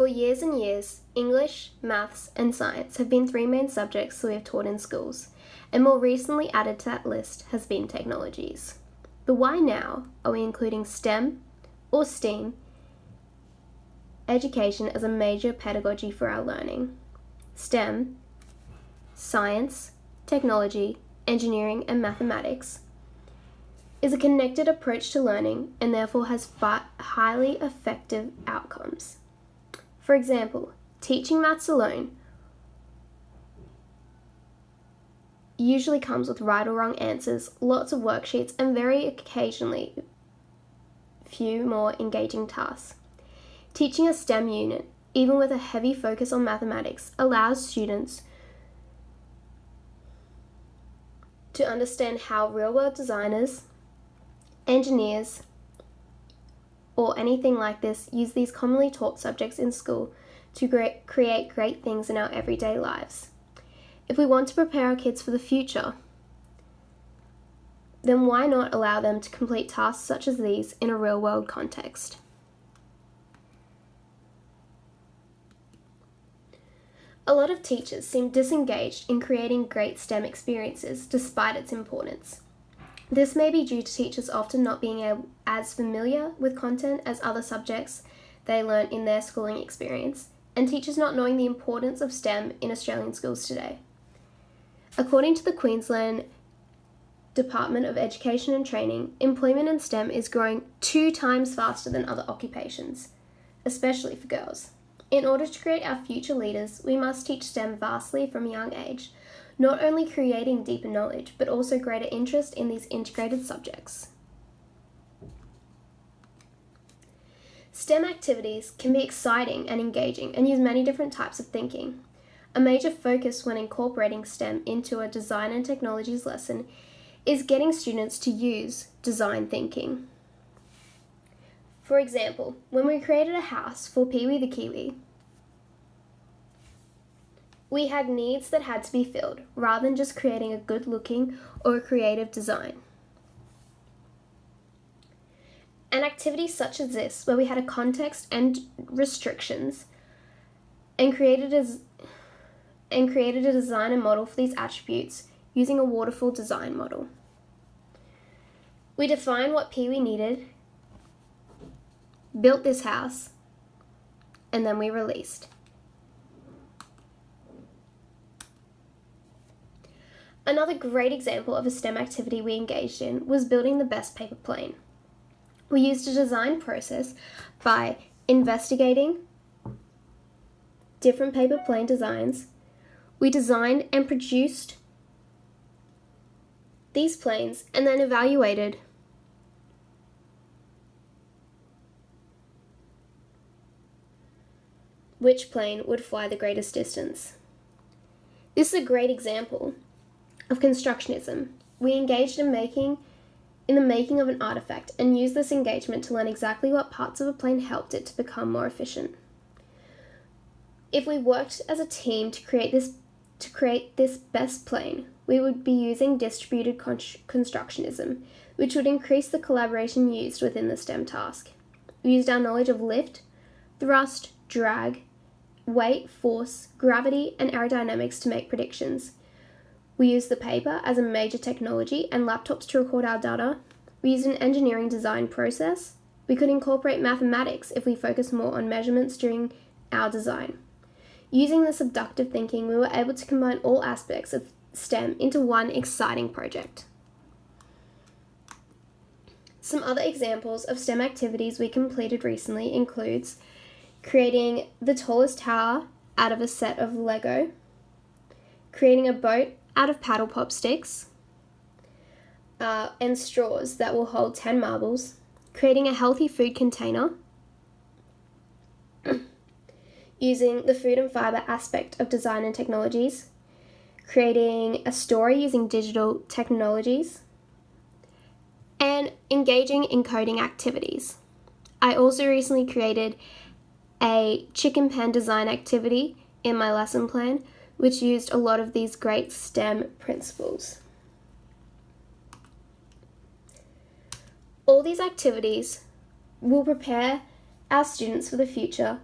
For years and years, English, maths, and science have been three main subjects that we have taught in schools, and more recently added to that list has been technologies. But why now are we including STEM or STEAM education as a major pedagogy for our learning? STEM, science, technology, engineering, and mathematics, is a connected approach to learning and therefore has highly effective outcomes. For example, teaching maths alone usually comes with right or wrong answers, lots of worksheets, and very occasionally few more engaging tasks. Teaching a STEM unit, even with a heavy focus on mathematics, allows students to understand how real-world designers, engineers, or anything like this use these commonly taught subjects in school to create great things in our everyday lives. If we want to prepare our kids for the future, then why not allow them to complete tasks such as these in a real-world context? A lot of teachers seem disengaged in creating great STEM experiences despite its importance. This may be due to teachers often not being as familiar with content as other subjects they learn in their schooling experience, and teachers not knowing the importance of STEM in Australian schools today. According to the Queensland Department of Education and Training, employment in STEM is growing 2 times faster than other occupations, especially for girls. In order to create our future leaders, we must teach STEM vastly from a young age, not only creating deeper knowledge, but also greater interest in these integrated subjects. STEM activities can be exciting and engaging and use many different types of thinking. A major focus when incorporating STEM into a design and technologies lesson is getting students to use design thinking. For example, when we created a house for Pee-wee the Kiwi, we had needs that had to be filled, rather than just creating a good-looking or a creative design. An activity such as this, where we had a context and restrictions, and created a design and model for these attributes using a waterfall design model. We defined what Pee-wee needed, built this house, and then we released. Another great example of a STEM activity we engaged in was building the best paper plane. We used a design process by investigating different paper plane designs. We designed and produced these planes and then evaluated which plane would fly the greatest distance. This is a great example of constructionism. We engaged in the making of an artifact and used this engagement to learn exactly what parts of a plane helped it to become more efficient. If we worked as a team to create this best plane, we would be using distributed constructionism, which would increase the collaboration used within the STEM task. We used our knowledge of lift, thrust, drag, weight, force, gravity, and aerodynamics to make predictions. We used the paper as a major technology and laptops to record our data. We used an engineering design process. We could incorporate mathematics if we focused more on measurements during our design. Using this abductive thinking, we were able to combine all aspects of STEM into one exciting project. Some other examples of STEM activities we completed recently includes creating the tallest tower out of a set of Lego, creating a boat out of paddle pop sticks and straws that will hold 10 marbles, creating a healthy food container using the food and fibre aspect of design and technologies, creating a story using digital technologies, and engaging in coding activities. I also recently created a chicken pen design activity in my lesson plan, which used a lot of these great STEM principles. All these activities will prepare our students for the future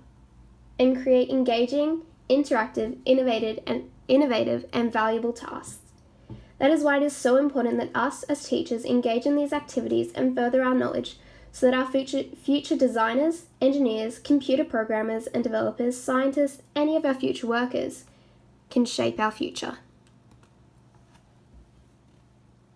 and create engaging, interactive, innovative and valuable tasks. That is why it is so important that us as teachers engage in these activities and further our knowledge so that our future designers, engineers, computer programmers and developers, scientists, any of our future workers can shape our future.